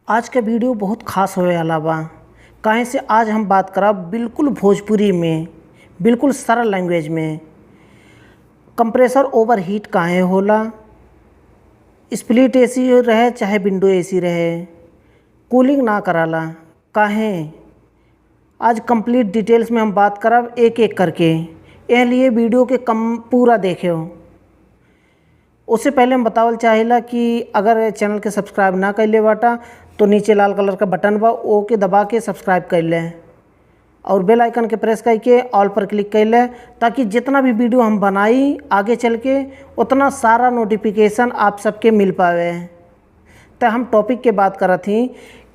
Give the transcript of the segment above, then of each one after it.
आज के वीडियो बहुत खास होए वाला बा। काहे से आज हम बात करब बिल्कुल भोजपुरी में, बिल्कुल सरल लैंग्वेज में। कंप्रेसर ओवर हीट काहे होला, स्प्लिट एसी रहे चाहे विंडो एसी रहे, कूलिंग ना कराला काहे। आज कंप्लीट डिटेल्स में हम बात करब एक एक करके, यह लिए वीडियो के पूरा देखियो। उससे पहले हम बतावल चाहिला कि अगर चैनल के सब्सक्राइब ना कर ले बाटा तो नीचे लाल कलर का बटन बा, ओ के दबा के सब्सक्राइब कर ले और बेल आइकन के प्रेस करके ऑल पर क्लिक कर ले, ताकि जितना भी वीडियो हम बनाई आगे चल के उतना सारा नोटिफिकेशन आप सबके मिल पावे। तो हम टॉपिक के बात करत थी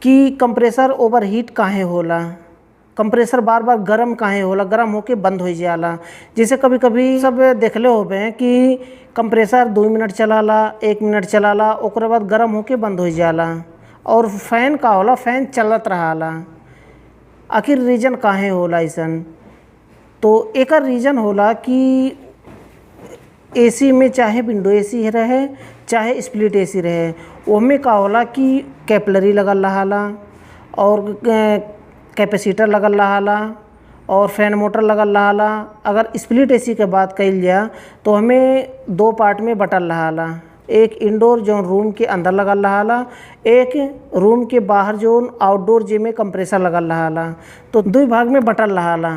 कि कंप्रेसर ओवर हीट काहे होला, कंप्रेसर बार बार गर्म काहे होला, गर्म होके बंद हो जाला। जैसे कभी कभी सब देखले होबे कि कंप्रेसर 2 मिनट चलाला, 1 मिनट चलाला, ओकरे बाद गर्म होके बंद हो जाला। और फैन का होला, फैन चलत रहाला। आखिर रीज़न काहे होला ऐसन, तो एक रीज़न होला कि एसी में चाहे विंडो एसी रहे चाहे स्प्लिट एसी रहे, ओमे का होला कि कैपिलरी लगल रहाला और कैपेसिटर लगल रहाला और फैन मोटर लगल रहाला। अगर स्प्लिट एसी के बात कइल जा तो हमें 2 पार्ट में बटल रहाला, एक इंडोर जो रूम के अंदर लगल रहाला, एक रूम के बाहर जो आउटडोर जिसमें कंप्रेसर लगल रहाला। तो 2 भाग में बटल रहाला।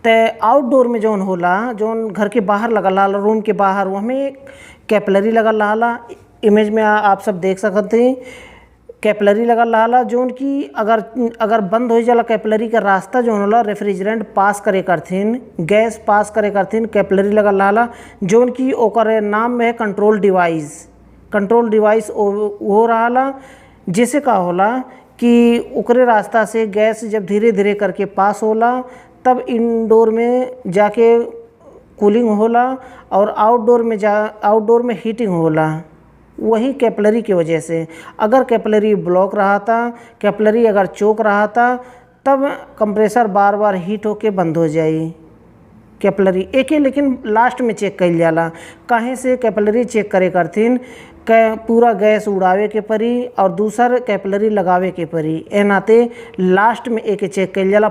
तो आउटडोर में जौन होला, जौन घर के बाहर लगल रहाला, रूम के बाहर, वहाँ कैपिलरी लगल रहाला। इमेज में आप सब देख सकते हैं कैपिलरी लगल रहाला, जौन कि अगर बंद हो जाला कैपिलरी का रास्ता जो होला रेफ्रिजरेंट पास करे करथिन, गैस पास करे करथिन, कैपिलरी लगल रहाला, जौन कि ओकर नाम में है कंट्रोल डिवाइस वो रहाला। जिसे का होला कि ओकरे रास्ता से गैस जब धीरे धीरे करके पास होला तब इंडोर में जाके कूलिंग होला और आउटडोर में हीटिंग होला, वही कैपिलरी की वजह से। अगर कैपिलरी ब्लॉक रहा था, कैपिलरी अगर चोक रहा था, तब कंप्रेसर बार बार हीट होके बंद हो जाई कैपिलरी। एक ही लेकिन लास्ट में चेक कइल जाला। काहे से कैपिलरी चेक करे करथिन, पूरा गैस उड़ावे के परी और दूसर कैपिलरी लगावे के परी, ए नाते लास्ट में एक चेक कइल जाला।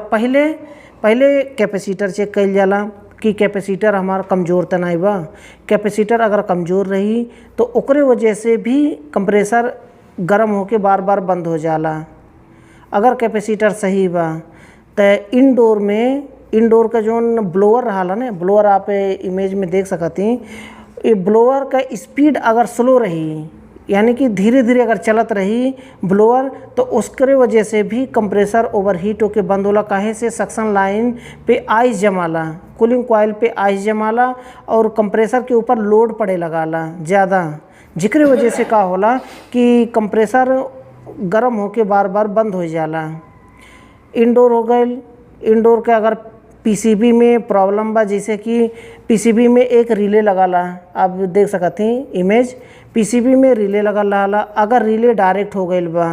पहले कैपेसिटर चेक कइल जाला कि कैपेसिटर हमारा कमज़ोर त नहीं बा। कैपेसिटर अगर कमज़ोर रही तो ओकरे वजह से भी कंप्रेसर गर्म होके बार बार बंद हो जाला। अगर कैपेसिटर सही बा तो इंडोर का जोन ब्लोअर रहाला ना, ब्लोअर आप इमेज में देख सकती, ये ब्लोअर का स्पीड अगर स्लो रही, यानी कि धीरे धीरे अगर चलत रही ब्लोअर, तो उसके वजह से भी कंप्रेसर ओवरहीट होके बंद होला। काहे से सक्शन लाइन पे आइस जमाला, कूलिंग कॉइल पे आइस जमाला और कंप्रेसर के ऊपर लोड पड़े लगाला ज़्यादा, जिक्र वजह से का होला कि कंप्रेसर गर्म होके बार बार बंद हो जाला। इंडोर हो गए, इंडोर के अगर पीसीबी में प्रॉब्लम बा, जैसे कि पीसीबी में एक रिले लगाला, आप देख सकते हैं इमेज, पीसीबी में रिले लगल रहाला। अगर रिले डायरेक्ट हो गई बा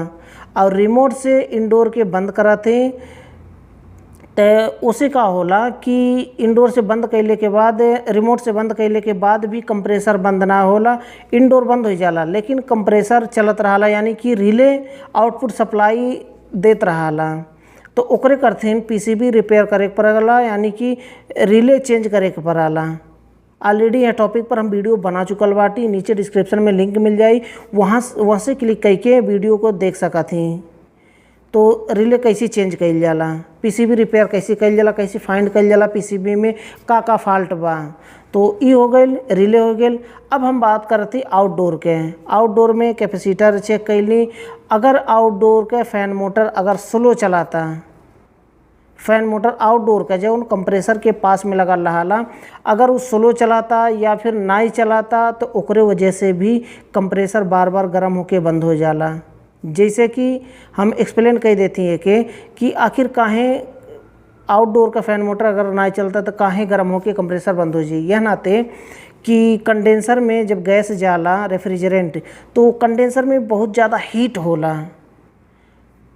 और रिमोट से इंडोर के बंद कराते तो उसे का होला कि इंडोर से बंद कैले के बाद, रिमोट से बंद कैले के बाद भी कंप्रेसर बंद ना होला, इंडोर बंद हो जाला लेकिन कंप्रेसर चलत रहाला, यानी कि रिले आउटपुट सप्लाई देत रहाला। तो ओकरे करथिन पीसीबी रिपेयर करे के पड़ेला, यानी कि रिले चेंज करे के पड़ेला। ऑलरेडी यह टॉपिक पर हम वीडियो बना चुकल बाटी, नीचे डिस्क्रिप्शन में लिंक मिल जाई, वहाँ से क्लिक करके वीडियो को देख सकती। तो रिले कैसे चेंज कइल जाला, पीसीबी रिपेयर कैसे कइल जाला, कैसे फाइंड कइल जाला पीसीबी में का फॉल्ट बा। तो ये हो गई, रिले हो गई। अब हम बात करते आउटडोर के। आउटडोर में कैपेसिटर चेक कैली। अगर आउटडोर के फैन मोटर अगर स्लो चलाता, फैन मोटर आउटडोर का जो कंप्रेसर के पास में लगल रहाला, अगर वो स्लो चलाता या फिर नहीं चलाता तो ओकरे वजह से भी कंप्रेसर बार बार गर्म होके बंद हो जाला। जैसे कि हम एक्सप्लेन कर देती है कि आखिर काहे आउटडोर का फैन मोटर अगर नहीं चलता तो काहे गर्म होके कंप्रेसर बंद हो जाए। यह नाते कि कंडेंसर में जब गैस जाला रेफ्रिजरेंट, तो कंडेंसर में बहुत ज़्यादा हीट होला,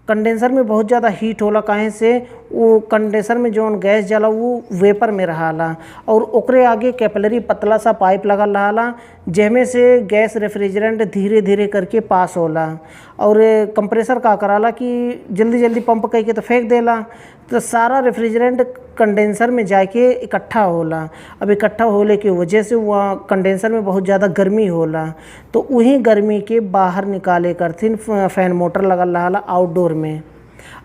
कंडेंसर में बहुत ज़्यादा हीट होला। काहे से वो कंडेंसर में जो गैस जाला वो वेपर में रहाला और ओकरे आगे कैपिलरी पतला सा पाइप लगल रहाला, जेमे से गैस रेफ्रिजरेंट धीरे धीरे करके पास होला और कंप्रेसर का कराला कि जल्दी जल्दी पंप करके तो फेंक देला, तो सारा रेफ्रिजरेंट कंडेंसर में जाके इकट्ठा होला। अब इकट्ठा होने की वजह से वहाँ कंडेंसर में बहुत ज़्यादा गर्मी होला, तो वही गर्मी के बाहर निकाले करथिन फ़ैन मोटर लगल रहा आउटडोर में।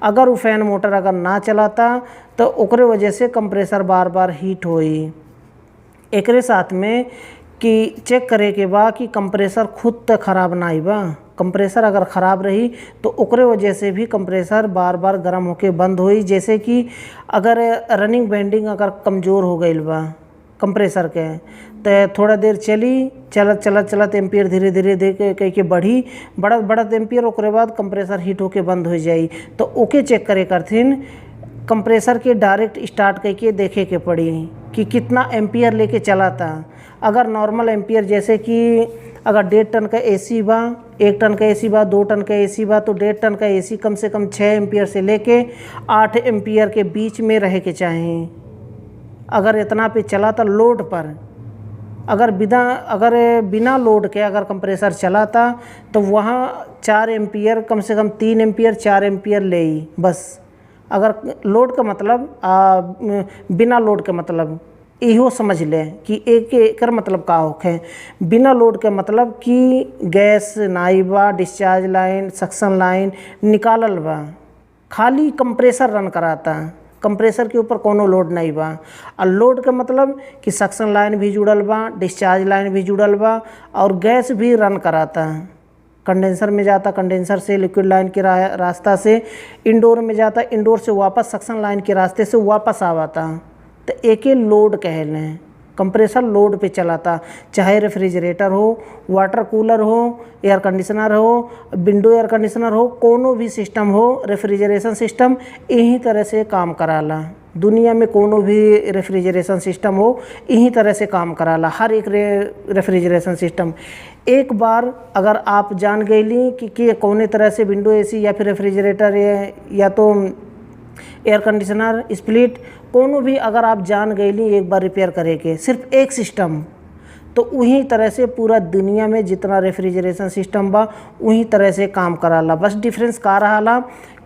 अगर वो फ़ैन मोटर अगर ना चलाता तो ओकरे वजह से कंप्रेसर बार बार हीट होई। एकरे साथ में कि चेक करे के बा कि कंप्रेसर खुद तो ख़राब ना ही बा। कंप्रेसर अगर ख़राब रही तो ओकरे वजह से भी कंप्रेसर बार बार गर्म होके बंद होई। जैसे कि अगर रनिंग बेंडिंग अगर कमज़ोर हो गई बा कंप्रेसर के, तो थोड़ा देर चलत चलत चलत एम्पियर धीरे धीरे दे के बढ़त एम्पियर, ओकरे बाद कंप्रेसर हीट होके बंद हो जाई। तो ओके चेक करे करथिन कंप्रेसर के डायरेक्ट स्टार्ट करके देखे के पड़ी कि कितना एम्पियर लेके चला था। अगर नॉर्मल एम्पियर जैसे कि अगर 1.5 टन का एसी बा, 1 टन का एसी बा, 2 टन का एसी बा, तो 1.5 टन का एसी कम से कम 6 एम्पियर से लेके 8 एम्पियर के बीच में रहे के चाहिए। अगर इतना पे चला था लोड पर, अगर बिना लोड के अगर कंप्रेसर चला था तो वहाँ 4 एम्पियर कम से कम 3 एम्पियर 4 एम्पियर ले ही बस। अगर लोड का मतलब बिना लोड के मतलब इहो समझ लें कि एक मतलब का होखे। बिना लोड के मतलब कि गैस नाई बा, डिस्चार्ज लाइन, सक्शन लाइन निकालल बा, खाली कंप्रेसर रन कराता, कंप्रेसर के ऊपर कोनो लोड नहीं बा। और लोड का मतलब कि सक्शन लाइन भी जुड़ल बा, डिस्चार्ज लाइन भी जुड़ल बा और गैस भी रन कराता। कंडेंसर में जाता, कंडेंसर से लिक्विड लाइन के रास्ता से इंडोर में जाता, इंडोर से वापस सक्शन लाइन के रास्ते से वापस आवाता। तो एक ही लोड कह लें। कंप्रेसर लोड पे चलाता, चाहे रेफ्रिजरेटर हो, वाटर कूलर हो, एयर कंडीशनर हो, विंडो एयर कंडीशनर हो, कोनो भी सिस्टम हो, रेफ्रिजरेशन सिस्टम यही तरह से काम कराला। दुनिया में कोनो भी रेफ्रिजरेशन सिस्टम हो यही तरह से काम कराला। हर एक रेफ्रिजरेशन सिस्टम एक बार अगर आप जान गईली कि कौने तरह से विंडो एसी या फिर रेफ्रिजरेटर या तो एयर कंडीशनर स्प्लिट कोनो भी अगर आप जान गईली एक बार रिपेयर करे के सिर्फ एक सिस्टम, तो वही तरह से पूरा दुनिया में जितना रेफ्रिजरेशन सिस्टम बा वही तरह से काम कराला। बस डिफरेंस का रहाला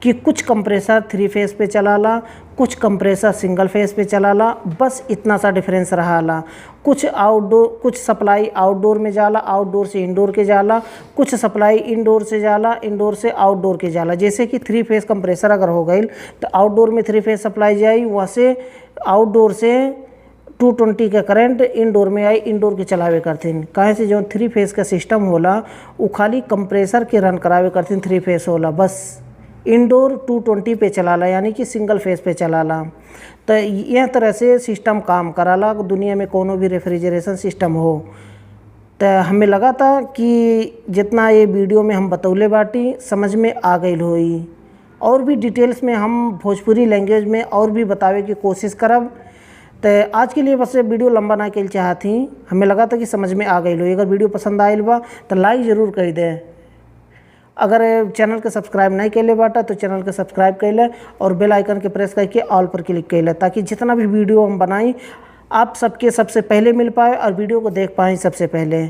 कि कुछ कंप्रेसर 3 फेस पे चलाला, कुछ कंप्रेसर सिंगल फेस पे चलाला, बस इतना सा डिफरेंस रहाला। कुछ सप्लाई आउटडोर में जाला, आउटडोर से इंडोर के जाला, कुछ सप्लाई इंडोर से जाला, इंडोर से आउटडोर के जाला। जैसे कि 3 फेस कंप्रेसर अगर हो गई तो आउटडोर में 3 फेस सप्लाई जाई, वहाँ से आउटडोर से 220 का करंट इंडोर में आई, इंडोर के चलावे करथिन। काहे से जो 3 फेस का सिस्टम होला वो खाली कंप्रेसर के रन करावे करथिन। 3 फेस होला बस इंडोर 220 पे चलाला, यानी कि सिंगल फेस पे चलाला। तो यह तरह से सिस्टम काम कराला दुनिया में कोनो भी रेफ्रिजरेशन सिस्टम हो। तो हमें लगा था कि जितना ये वीडियो में हम बतौले बाटी समझ में आ गई होई, और भी डिटेल्स में हम भोजपुरी लैंग्वेज में और भी बतावे की कोशिश करब। तो आज के लिए बस वीडियो लंबा ना कर चाहती, हमें लगा था कि समझ में आ गई हो। अगर वीडियो पसंद आयल बा तो लाइक ज़रूर कर दे। अगर चैनल के सब्सक्राइब नहीं कैले बाटा तो चैनल के सब्सक्राइब कर ले और बेल आइकन के प्रेस करके ऑल पर क्लिक कर ले, ताकि जितना भी वीडियो हम बनाई आप सबके सबसे पहले मिल पाए और वीडियो को देख पाएँ सबसे पहले।